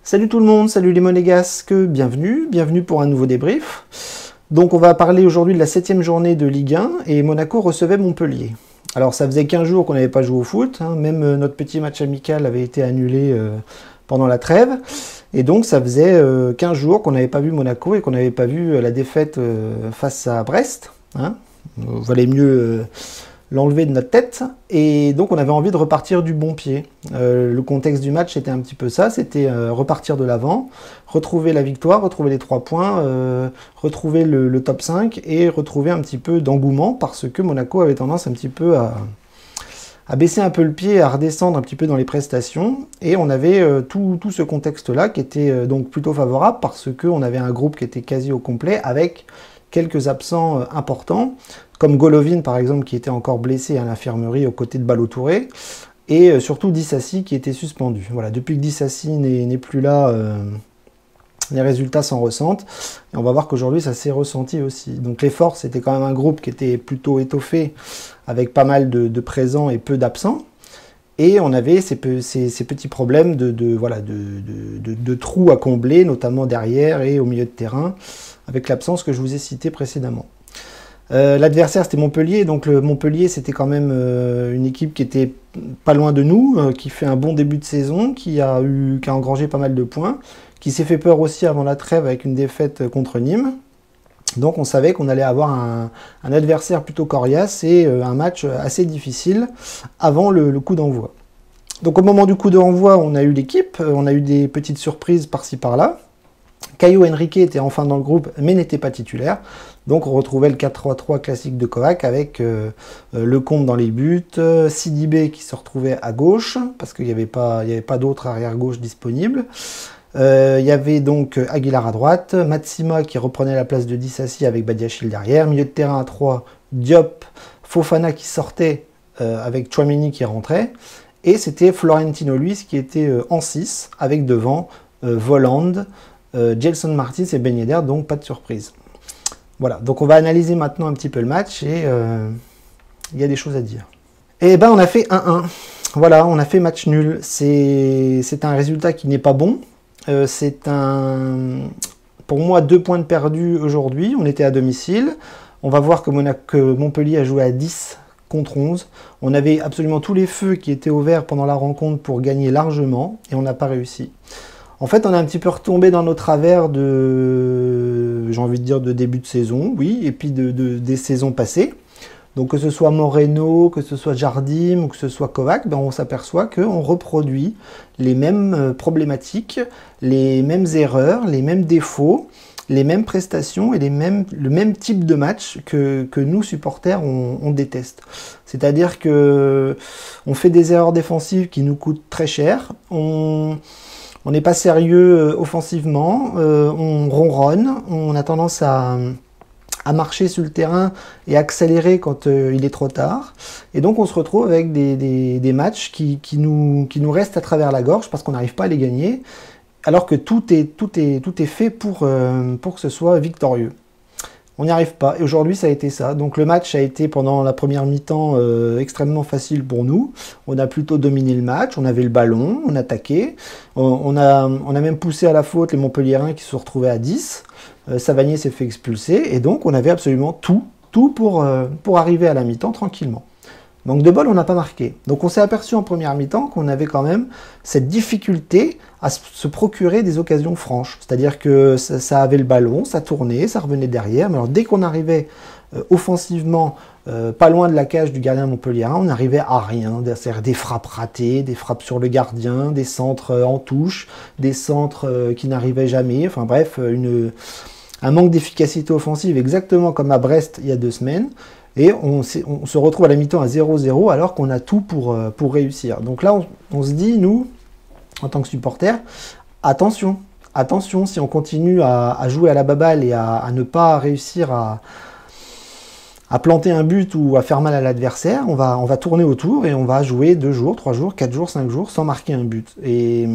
Salut tout le monde, salut les monégasques, bienvenue pour un nouveau débrief. Donc on va parler aujourd'hui de la 7e journée de Ligue 1 et Monaco recevait Montpellier. Alors ça faisait 15 jours qu'on n'avait pas joué au foot, hein, même notre petit match amical avait été annulé pendant la trêve. Et donc ça faisait 15 jours qu'on n'avait pas vu Monaco et qu'on n'avait pas vu la défaite face à Brest. Hein. Valait mieux l'enlever de notre tête, et donc on avait envie de repartir du bon pied. Le contexte du match était un petit peu ça, c'était repartir de l'avant, retrouver la victoire, retrouver les 3 points, retrouver le top 5 et retrouver un petit peu d'engouement, parce que Monaco avait tendance un petit peu à baisser un peu le pied, à redescendre un petit peu dans les prestations, et on avait tout ce contexte-là qui était donc plutôt favorable, parce qu'on avait un groupe qui était quasi au complet, avec quelques absents importants, comme Golovin par exemple qui était encore blessé à l'infirmerie aux côtés de Ballo-Touré, et surtout Disasi qui était suspendu. Voilà, depuis que Disasi n'est plus là, les résultats s'en ressentent, et on va voir qu'aujourd'hui ça s'est ressenti aussi. Donc les forces, c'était quand même un groupe qui était plutôt étoffé, avec pas mal de présents et peu d'absents, et on avait ces petits problèmes de trous à combler, notamment derrière et au milieu de terrain, avec l'absence que je vous ai citée précédemment. L'adversaire c'était Montpellier, donc le Montpellier c'était quand même une équipe qui était pas loin de nous, qui fait un bon début de saison, qui a engrangé pas mal de points, qui s'est fait peur aussi avant la trêve avec une défaite contre Nîmes. Donc on savait qu'on allait avoir un adversaire plutôt coriace et un match assez difficile avant le coup d'envoi. Donc au moment du coup d'envoi, on a eu l'équipe, on a eu des petites surprises par-ci par-là. Caio Henrique était enfin dans le groupe mais n'était pas titulaire. Donc on retrouvait le 4-3-3 classique de Kovac avec Lecomte dans les buts, Sidibé qui se retrouvait à gauche parce qu'il n'y avait pas d'autre arrière-gauche disponible. Il y avait donc Aguilar à droite, Matsima qui reprenait la place de Disasi avec Badiachil derrière, milieu de terrain à 3, Diop, Fofana qui sortait avec Tchouaméni qui rentrait, et c'était Florentino Luis qui était en 6 avec devant Volland, Gelson Martins et Ben Yedder, donc pas de surprise. Voilà, donc on va analyser maintenant un petit peu le match et il y a des choses à dire. Et ben on a fait 1-1, voilà, on a fait match nul. C'est un résultat qui n'est pas bon, pour moi 2 points de perdus aujourd'hui, on était à domicile. On va voir que Montpellier a joué à 10 contre 11. On avait absolument tous les feux qui étaient ouverts pendant la rencontre pour gagner largement et on n'a pas réussi. En fait, on a un petit peu retombé dans nos travers j'ai envie de dire, de début de saison, oui, et puis des saisons passées. Donc que ce soit Moreno, que ce soit Jardim ou que ce soit Kovac, ben on s'aperçoit qu'on reproduit les mêmes problématiques, les mêmes erreurs, les mêmes défauts, les mêmes prestations et le même type de match que nous, supporters, on déteste. C'est-à-dire que on fait des erreurs défensives qui nous coûtent très cher, on n'est pas sérieux offensivement, on ronronne, on a tendance à marcher sur le terrain et accélérer quand il est trop tard. Et donc on se retrouve avec des matchs qui nous restent à travers la gorge parce qu'on n'arrive pas à les gagner, alors que tout est fait pour que ce soit victorieux. On n'y arrive pas, et aujourd'hui ça a été ça. Donc le match a été pendant la première mi-temps extrêmement facile pour nous. On a plutôt dominé le match, on avait le ballon, on attaquait, on a même poussé à la faute les Montpelliérains qui se sont retrouvés à 10. Savanier s'est fait expulser, et donc on avait absolument tout pour arriver à la mi-temps tranquillement. Donc de bol, on n'a pas marqué. Donc on s'est aperçu en première mi-temps qu'on avait quand même cette difficulté à se procurer des occasions franches. C'est-à-dire que ça avait le ballon, ça tournait, ça revenait derrière, mais alors dès qu'on arrivait offensivement pas loin de la cage du gardien montpelliérain, on n'arrivait à rien. C'est-à-dire des frappes ratées, des frappes sur le gardien, des centres en touche, des centres qui n'arrivaient jamais, enfin bref, un manque d'efficacité offensive exactement comme à Brest il y a 2 semaines. Et on se retrouve à la mi-temps à 0-0 alors qu'on a tout pour réussir. Donc là, on se dit, nous, en tant que supporters, attention, si on continue à jouer à la baballe et à ne pas réussir à planter un but ou à faire mal à l'adversaire, on va tourner autour et on va jouer 2 jours, 3 jours, 4 jours, 5 jours sans marquer un but. Et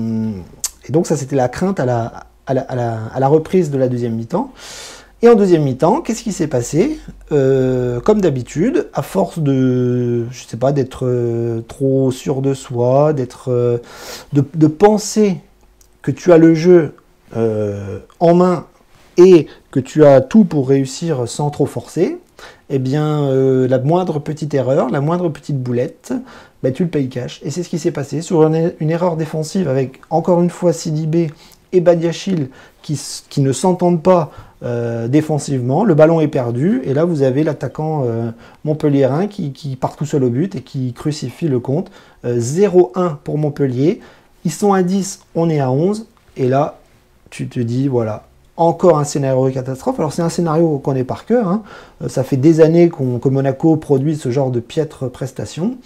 donc ça, c'était la crainte à la reprise de la deuxième mi-temps. Et en deuxième mi-temps, qu'est-ce qui s'est passé? Comme d'habitude, à force de, je sais pas, d'être trop sûr de soi, de penser que tu as le jeu en main et que tu as tout pour réussir sans trop forcer, eh bien, la moindre petite erreur, la moindre petite boulette, bah, tu le payes cash. Et c'est ce qui s'est passé sur une erreur défensive avec, encore une fois, Sidibé et Badiachil qui ne s'entendent pas défensivement. Le ballon est perdu et là, vous avez l'attaquant montpelliérain qui part tout seul au but et qui crucifie le compte. 0-1 pour Montpellier. Ils sont à 10, on est à 11. Et là, tu te dis, voilà, encore un scénario de catastrophe. Alors c'est un scénario qu'on connaît par cœur, hein. Ça fait des années que Monaco produit ce genre de piètres prestations.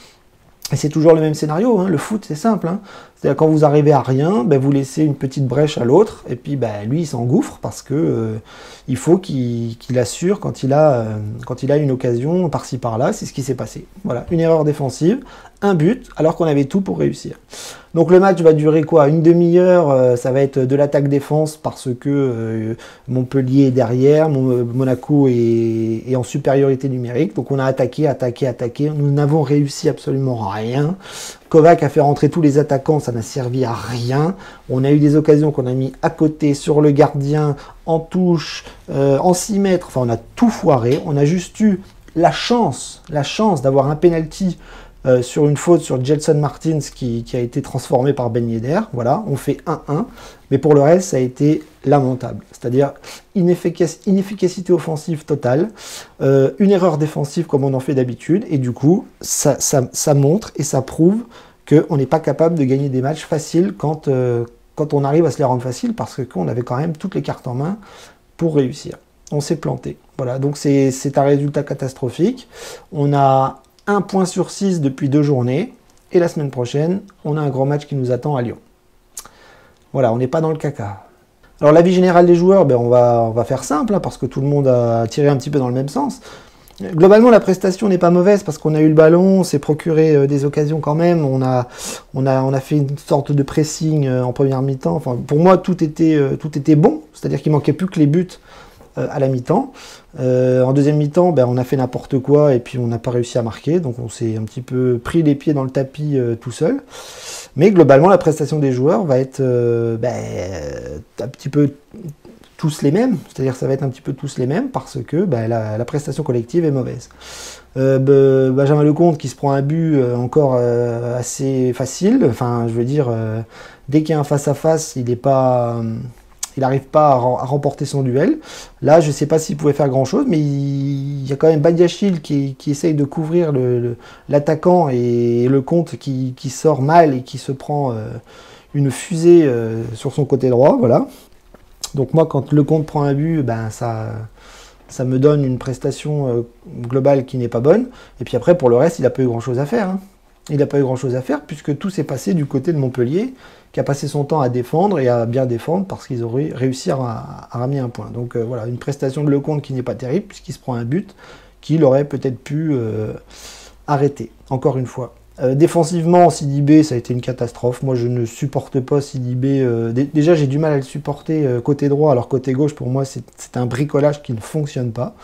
Et c'est toujours le même scénario, hein. Le foot c'est simple, hein. C'est-à-dire quand vous arrivez à rien, ben, vous laissez une petite brèche à l'autre, et puis ben, lui il s'engouffre parce que il faut qu'il assure quand il a une occasion par-ci par-là. C'est ce qui s'est passé. Voilà, une erreur défensive, un but, alors qu'on avait tout pour réussir. Donc le match va durer quoi? Une demi-heure, ça va être de l'attaque-défense parce que Montpellier est derrière, Monaco est en supériorité numérique. Donc on a attaqué, nous n'avons réussi absolument rien. Kovac a fait rentrer tous les attaquants, ça n'a servi à rien. On a eu des occasions qu'on a mis à côté, sur le gardien, en touche, en 6 mètres. Enfin, on a tout foiré. On a juste eu la chance d'avoir un penalty sur une faute sur Gelson Martins qui a été transformé par Ben Yedder. Voilà, on fait 1-1. Mais pour le reste, ça a été lamentable. C'est-à-dire inefficacité offensive totale, une erreur défensive comme on en fait d'habitude. Et du coup, ça montre et ça prouve qu'on n'est pas capable de gagner des matchs faciles quand on arrive à se les rendre faciles parce qu'on avait quand même toutes les cartes en main pour réussir. On s'est planté. Voilà, donc c'est un résultat catastrophique. On a 1 point sur 6 depuis 2 journées. Et la semaine prochaine, on a un grand match qui nous attend à Lyon. Voilà, on n'est pas dans le caca. Alors l'avis général des joueurs, ben, on va faire simple, hein, parce que tout le monde a tiré un petit peu dans le même sens. Globalement, la prestation n'est pas mauvaise parce qu'on a eu le ballon, on s'est procuré des occasions quand même, on a fait une sorte de pressing en première mi-temps. Enfin, pour moi, tout était bon, c'est-à-dire qu'il manquait plus que les buts à la mi-temps. En deuxième mi-temps, ben, on a fait n'importe quoi et puis on n'a pas réussi à marquer, donc on s'est un petit peu pris les pieds dans le tapis tout seul. Mais globalement, la prestation des joueurs va être un petit peu tous les mêmes, c'est-à-dire ça va être un petit peu tous les mêmes parce que la prestation collective est mauvaise. Benjamin Lecomte qui se prend un but encore assez facile, enfin je veux dire, dès qu'il y a un face-à-face, il n'arrive pas à remporter son duel. Là, je ne sais pas s'il pouvait faire grand-chose, mais il y a quand même Badiachil qui essaye de couvrir l'attaquant et Lecomte qui sort mal et qui se prend une fusée sur son côté droit. Voilà. Donc moi, quand Lecomte prend un but, ben, ça me donne une prestation globale qui n'est pas bonne. Et puis après, pour le reste, il n'a pas eu grand-chose à faire, hein. Il n'a pas eu grand-chose à faire puisque tout s'est passé du côté de Montpellier, qui a passé son temps à défendre et à bien défendre parce qu'ils auraient réussi à ramener un point. Donc voilà, une prestation de Lecomte qui n'est pas terrible puisqu'il se prend un but qu'il aurait peut-être pu arrêter, encore une fois. Défensivement, Sidibé, ça a été une catastrophe. Moi, je ne supporte pas Sidibé. Déjà, j'ai du mal à le supporter côté droit, alors côté gauche, pour moi, c'est un bricolage qui ne fonctionne pas.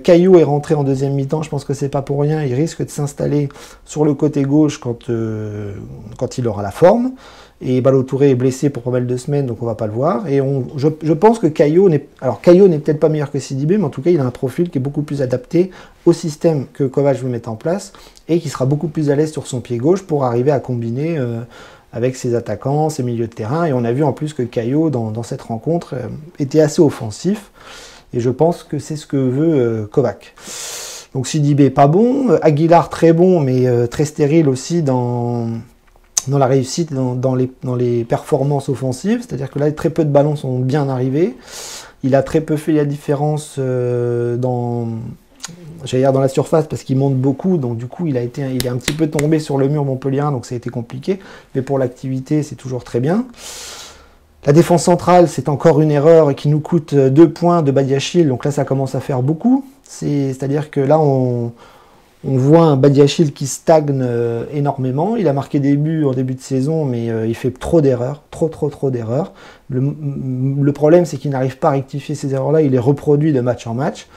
Caillou est rentré en deuxième mi-temps, je pense que c'est pas pour rien. Il risque de s'installer sur le côté gauche quand il aura la forme. Et Ballo-Touré est blessé pour pas mal de semaines, donc on va pas le voir. Et je pense que Caillou n'est peut-être pas meilleur que Sidibé, mais en tout cas, il a un profil qui est beaucoup plus adapté au système que Kovac veut mettre en place et qui sera beaucoup plus à l'aise sur son pied gauche pour arriver à combiner avec ses attaquants, ses milieux de terrain. Et on a vu en plus que Caillou, dans cette rencontre, était assez offensif. Et je pense que c'est ce que veut Kovac. Donc Sidibé, pas bon. Aguilar, très bon, mais très stérile aussi dans la réussite, dans les performances offensives. C'est-à-dire que là, très peu de ballons sont bien arrivés. Il a très peu fait la différence dans la surface parce qu'il monte beaucoup. Donc du coup, il est un petit peu tombé sur le mur montpelliérain, donc ça a été compliqué. Mais pour l'activité, c'est toujours très bien. La défense centrale, c'est encore une erreur qui nous coûte 2 points de Badiachil. Donc là, ça commence à faire beaucoup. C'est-à-dire que là, on On voit un Badiachil qui stagne énormément. Il a marqué des buts en début de saison, mais il fait trop d'erreurs, trop d'erreurs. Le problème, c'est qu'il n'arrive pas à rectifier ces erreurs-là. Il les reproduit de match en match.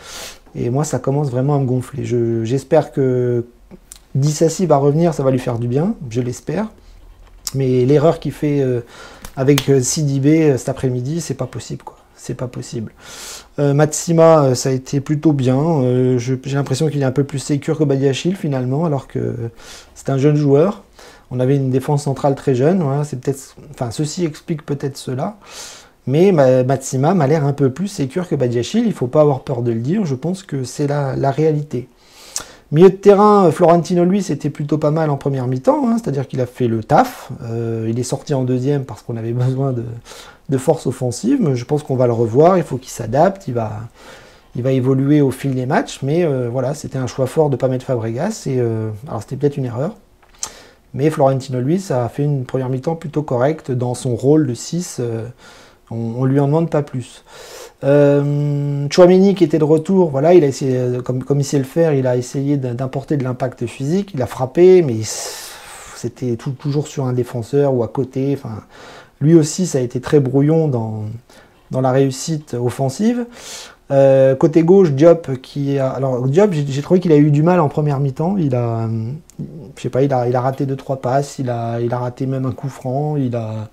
Et moi, ça commence vraiment à me gonfler. J'espère que Disasi va revenir, ça va lui faire du bien, je l'espère. Mais l'erreur qu'il fait avec Sidibé cet après-midi, c'est pas possible, quoi. C'est pas possible. Matsima, ça a été plutôt bien. J'ai l'impression qu'il est un peu plus sécure que Badiachil finalement, alors que c'est un jeune joueur. On avait une défense centrale très jeune. Voilà, c'est peut-être, enfin, ceci explique peut-être cela. Mais Matsima m'a l'air un peu plus sécure que Badiachil. Il ne faut pas avoir peur de le dire. Je pense que c'est la réalité. Milieu de terrain, Florentino, lui, c'était plutôt pas mal en première mi-temps, hein, c'est-à-dire qu'il a fait le taf. Il est sorti en deuxième parce qu'on avait besoin de force offensive, mais je pense qu'on va le revoir, il faut qu'il s'adapte, il va évoluer au fil des matchs, mais voilà, c'était un choix fort de ne pas mettre Fabregas, alors c'était peut-être une erreur, mais Florentino, lui, ça a fait une première mi-temps plutôt correcte dans son rôle de 6, on lui en demande pas plus. Tchouaméni qui était de retour, voilà, il a essayé, comme il sait le faire, il a essayé d'importer de l'impact physique, il a frappé, mais c'était toujours sur un défenseur ou à côté. Enfin, lui aussi, ça a été très brouillon dans la réussite offensive. Côté gauche, Diop alors Diop, j'ai trouvé qu'il a eu du mal en première mi-temps. Il a raté 2-3 passes, il a raté même un coup franc, il a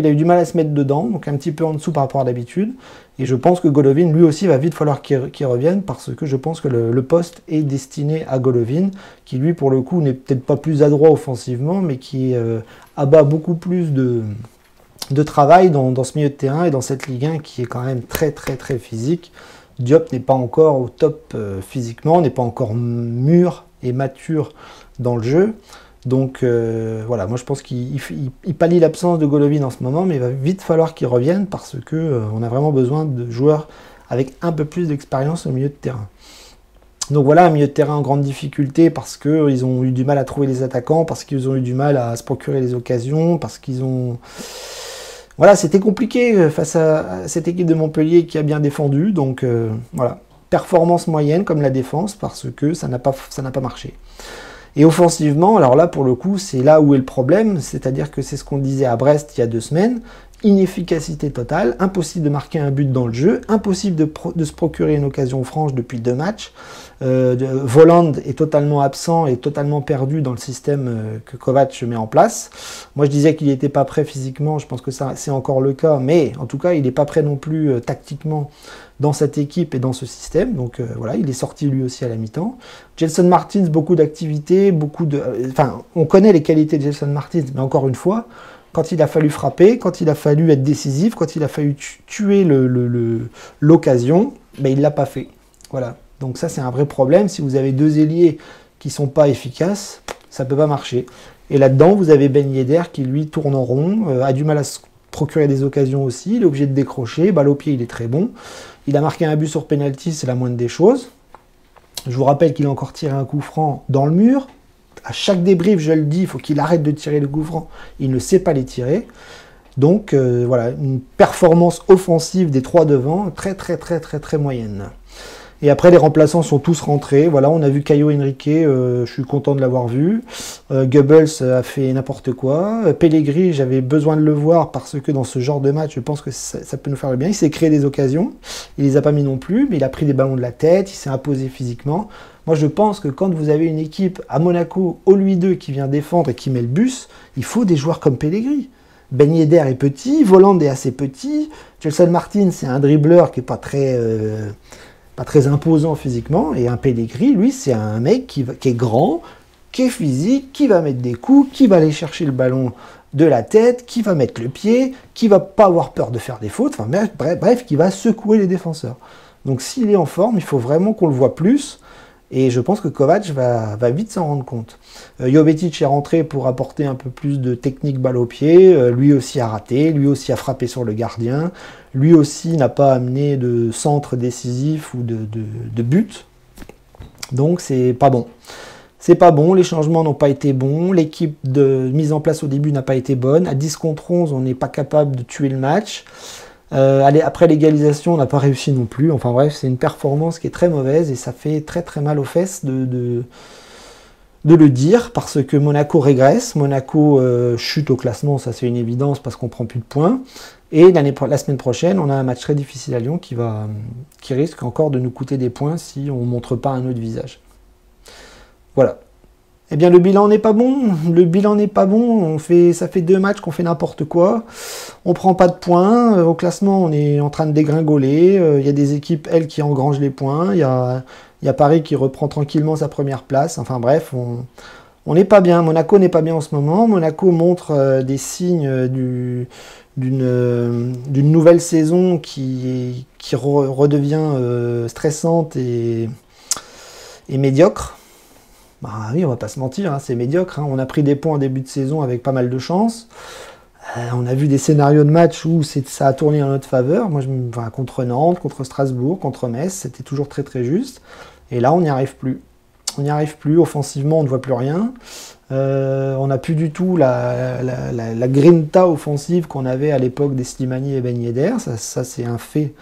eu du mal à se mettre dedans, donc un petit peu en dessous par rapport à d'habitude. Et je pense que Golovin, lui aussi, va vite falloir qu'il revienne, parce que je pense que le poste est destiné à Golovin, qui lui, pour le coup, n'est peut-être pas plus adroit offensivement, mais qui abat beaucoup plus de travail dans ce milieu de terrain et dans cette Ligue 1 qui est quand même très physique. Diop n'est pas encore au top physiquement, n'est pas encore mûr et mature dans le jeu. Donc voilà, moi je pense qu'il pallie l'absence de Golovin en ce moment, mais il va vite falloir qu'il revienne parce que on a vraiment besoin de joueurs avec un peu plus d'expérience au milieu de terrain. Donc voilà, un milieu de terrain en grande difficulté parce qu'ils ont eu du mal à trouver les attaquants, parce qu'ils ont eu du mal à se procurer les occasions, parce qu'ils ont... Voilà, c'était compliqué face à cette équipe de Montpellier qui a bien défendu, donc voilà, performance moyenne comme la défense parce que ça n'a pas marché. Et offensivement, alors là, pour le coup, c'est là où est le problème, c'est-à-dire que c'est ce qu'on disait à Brest il y a 2 semaines, inefficacité totale, impossible de marquer un but dans le jeu, impossible de se procurer une occasion franche depuis 2 matchs. Voland est totalement absent et totalement perdu dans le système que Kovac met en place. Moi, je disais qu'il n'était pas prêt physiquement, je pense que ça c'est encore le cas, mais en tout cas, il n'est pas prêt non plus tactiquement dans cette équipe et dans ce système. Donc voilà, il est sorti lui aussi à la mi-temps. Gelson Martins, beaucoup d'activités, on connaît les qualités de Gelson Martins, mais encore une fois, quand il a fallu frapper, quand il a fallu être décisif, quand il a fallu tuer l'occasion, ben, il ne l'a pas fait. Voilà. Donc ça, c'est un vrai problème. Si vous avez 2 ailiers qui ne sont pas efficaces, ça ne peut pas marcher. Et là-dedans, vous avez Ben Yedder qui, lui, tourne en rond, a du mal à se procurer des occasions aussi, il est obligé de décrocher, balle au pied, il est très bon. Il a marqué un but sur penalty, c'est la moindre des choses. Je vous rappelle qu'il a encore tiré un coup franc dans le mur. À chaque débrief, je le dis, il faut qu'il arrête de tirer le coup franc. Il ne sait pas les tirer. Donc voilà, une performance offensive des 3 devant, très moyenne. Et après, les remplaçants sont tous rentrés. Voilà, on a vu Caio Henrique, je suis content de l'avoir vu. Goebbels a fait n'importe quoi. Pellegrini, j'avais besoin de le voir parce que dans ce genre de match, je pense que ça peut nous faire le bien. Il s'est créé des occasions, il les a pas mis non plus, mais il a pris des ballons de la tête, il s'est imposé physiquement. Moi, je pense que quand vous avez une équipe à Monaco, au Louis II, qui vient défendre et qui met le bus, il faut des joueurs comme Pellegrini. Ben Yedder est petit, Voland est assez petit, Gelson Martins, c'est un dribbleur qui n'est pas très imposant physiquement, et un Pellegrini, lui, c'est un mec qui est grand, qui est physique, qui va mettre des coups, qui va aller chercher le ballon de la tête, qui va mettre le pied, qui va pas avoir peur de faire des fautes, enfin bref, qui va secouer les défenseurs. Donc s'il est en forme, il faut vraiment qu'on le voit plus, et je pense que Kovac va vite s'en rendre compte. Jovetic est rentré pour apporter un peu plus de technique balle au pied, lui aussi a raté, lui aussi a frappé sur le gardien, lui aussi n'a pas amené de centre décisif ou de but. Donc c'est pas bon. C'est pas bon, les changements n'ont pas été bons, l'équipe de mise en place au début n'a pas été bonne, à 10 contre 11 on n'est pas capable de tuer le match. Allez, après l'égalisation, on n'a pas réussi non plus. Enfin bref, c'est une performance qui est très mauvaise et ça fait très très mal aux fesses de le dire parce que Monaco régresse. Monaco chute au classement, ça c'est une évidence parce qu'on prend plus de points. Et la semaine prochaine, on a un match très difficile à Lyon qui risque encore de nous coûter des points si on ne montre pas un autre visage. Voilà. Eh bien, le bilan n'est pas bon. Le bilan n'est pas bon. Ça fait 2 matchs qu'on fait n'importe quoi. On prend pas de points. Au classement, on est en train de dégringoler. Il y a des équipes, elles, qui engrangent les points. Il y a Paris qui reprend tranquillement sa première place. Enfin bref, on n'est pas bien. Monaco n'est pas bien en ce moment. Monaco montre des signes d'une nouvelle saison qui redevient stressante et médiocre. Bah oui, on va pas se mentir, hein, c'est médiocre. Hein. On a pris des points en début de saison avec pas mal de chance. On a vu des scénarios de match où ça a tourné en notre faveur. Moi, contre Nantes, contre Strasbourg, contre Metz, c'était toujours très très juste. Et là, on n'y arrive plus. On n'y arrive plus. Offensivement, on ne voit plus rien. On n'a plus du tout la grinta offensive qu'on avait à l'époque des Slimani et Ben Yedder. Ça c'est un fait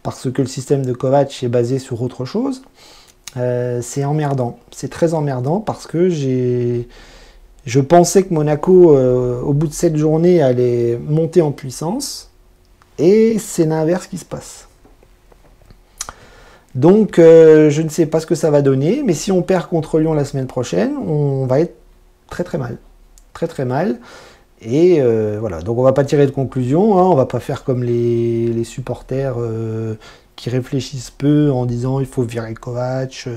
parce que le système de Kovac est basé sur autre chose. C'est emmerdant, c'est très emmerdant parce que je pensais que Monaco, au bout de cette journée, allait monter en puissance et c'est l'inverse qui se passe. Donc, je ne sais pas ce que ça va donner, mais si on perd contre Lyon la semaine prochaine, on va être très très mal. Très très mal. Et voilà, donc on va pas tirer de conclusion, hein, on va pas faire comme les supporters qui réfléchissent peu en disant il faut virer Kovac,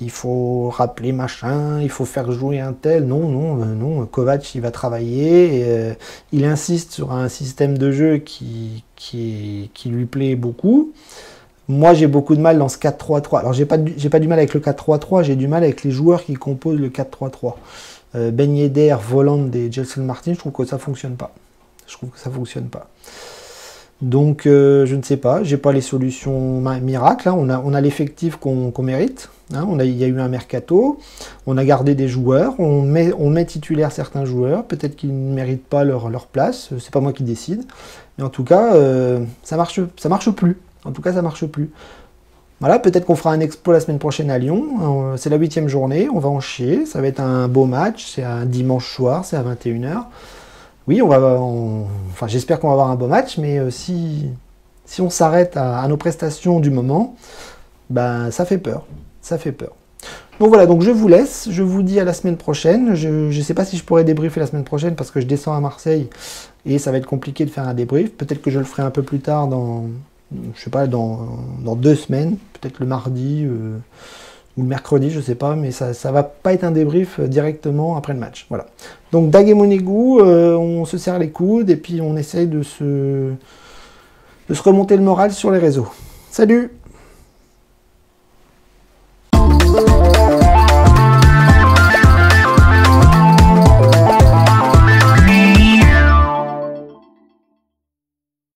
il faut rappeler machin, il faut faire jouer un tel. Non, non, non, Kovac il va travailler, et, il insiste sur un système de jeu qui lui plaît beaucoup. Moi j'ai beaucoup de mal dans ce 4-3-3. Alors j'ai pas du mal avec le 4-3-3, j'ai du mal avec les joueurs qui composent le 4-3-3. Ben Yedder, Voland et Gelson Martin, je trouve que ça fonctionne pas. Je trouve que ça fonctionne pas. Donc je ne sais pas, j'ai pas les solutions miracles. Hein. On a l'effectif qu'on mérite. Hein. Il y a eu un mercato, on a gardé des joueurs, on met titulaire certains joueurs. Peut-être qu'ils ne méritent pas leur place. C'est pas moi qui décide. Mais en tout cas, ça marche plus. En tout cas, ça marche plus. Voilà, peut-être qu'on fera un exploit la semaine prochaine à Lyon. C'est la 8e journée, on va en chier. Ça va être un beau match, c'est un dimanche soir, c'est à 21h. Oui, enfin, j'espère qu'on va avoir un beau match, mais si on s'arrête à nos prestations du moment, ben, ça fait peur. Ça fait peur. Donc voilà, donc je vous laisse. Je vous dis à la semaine prochaine. Je ne sais pas si je pourrai débriefer la semaine prochaine parce que je descends à Marseille et ça va être compliqué de faire un débrief. Peut-être que je le ferai un peu plus tard je sais pas, dans 2 semaines, peut-être le mardi ou le mercredi, je sais pas, mais ça va pas être un débrief directement après le match. Voilà. Donc Daguemonegou, on se serre les coudes et puis on essaye de se remonter le moral sur les réseaux. Salut!